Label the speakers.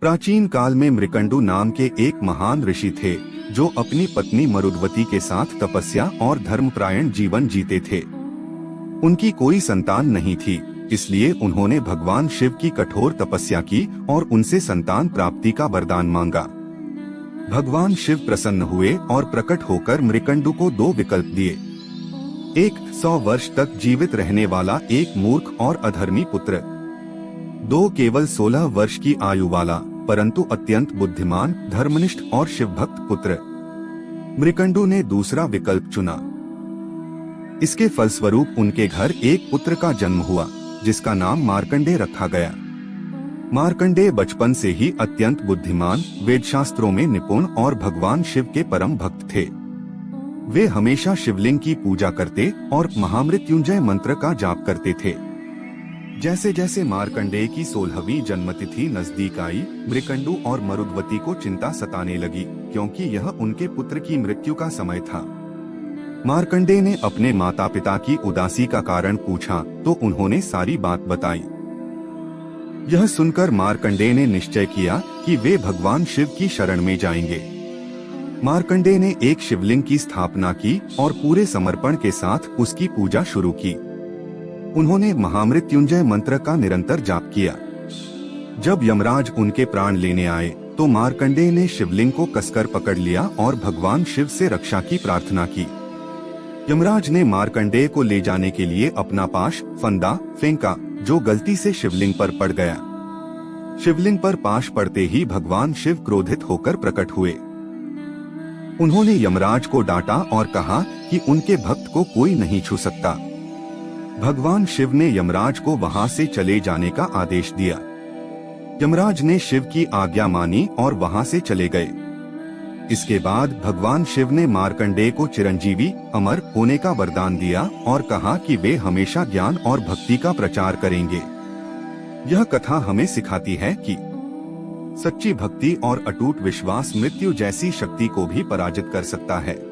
Speaker 1: प्राचीन काल में मृकंडु नाम के एक महान ऋषि थे जो अपनी पत्नी मरुद्वती के साथ तपस्या और धर्मपरायण जीवन जीते थे। उनकी कोई संतान नहीं थी, इसलिए उन्होंने भगवान शिव की कठोर तपस्या की और उनसे संतान प्राप्ति का वरदान मांगा। भगवान शिव प्रसन्न हुए और प्रकट होकर मृकंडु को दो विकल्प दिए। एक 100 वर्ष तक जीवित रहने वाला एक मूर्ख और अधर्मी पुत्र, दो केवल 16 वर्ष की आयु वाला परंतु अत्यंत बुद्धिमान, धर्मनिष्ठ और शिवभक्त पुत्र। मृकंडु ने दूसरा विकल्प चुना। इसके फलस्वरूप उनके घर एक पुत्र का जन्म हुआ जिसका नाम मार्कंडेय रखा गया। मार्कंडेय बचपन से ही अत्यंत बुद्धिमान, वेदशास्त्रों में निपुण और भगवान शिव के परम भक्त थे। वे हमेशा शिवलिंग की पूजा करते और महामृत्युंजय मंत्र का जाप करते थे। जैसे जैसे मार्कंडेय की 16वीं जन्मतिथि नजदीक आई, मृकंडु और मरुद्वती को चिंता सताने लगी क्योंकि यह उनके पुत्र की मृत्यु का समय था। मार्कंडेय ने अपने माता पिता की उदासी का कारण पूछा तो उन्होंने सारी बात बताई। यह सुनकर मार्कंडेय ने निश्चय किया कि वे भगवान शिव की शरण में जाएंगे। मार्कंडेय ने एक शिवलिंग की स्थापना की और पूरे समर्पण के साथ उसकी पूजा शुरू की। उन्होंने महामृत्युंजय मंत्र का निरंतर जाप किया। जब यमराज उनके प्राण लेने आए तो मार्कंडेय ने शिवलिंग को कसकर पकड़ लिया और भगवान शिव से रक्षा की प्रार्थना की। यमराज ने मार्कंडेय को ले जाने के लिए अपना पाश फंदा फेंका जो गलती से शिवलिंग पर पड़ गया। शिवलिंग पर पाश पड़ते ही भगवान शिव क्रोधित होकर प्रकट हुए। उन्होंने यमराज को डांटा और कहा कि उनके भक्त को कोई नहीं छू सकता। भगवान शिव ने यमराज को वहां से चले जाने का आदेश दिया। यमराज ने शिव की आज्ञा मानी और वहां से चले गए। इसके बाद भगवान शिव ने मार्कंडेय को चिरंजीवी अमर होने का वरदान दिया और कहा कि वे हमेशा ज्ञान और भक्ति का प्रचार करेंगे। यह कथा हमें सिखाती है कि सच्ची भक्ति और अटूट विश्वास मृत्यु जैसी शक्ति को भी पराजित कर सकता है।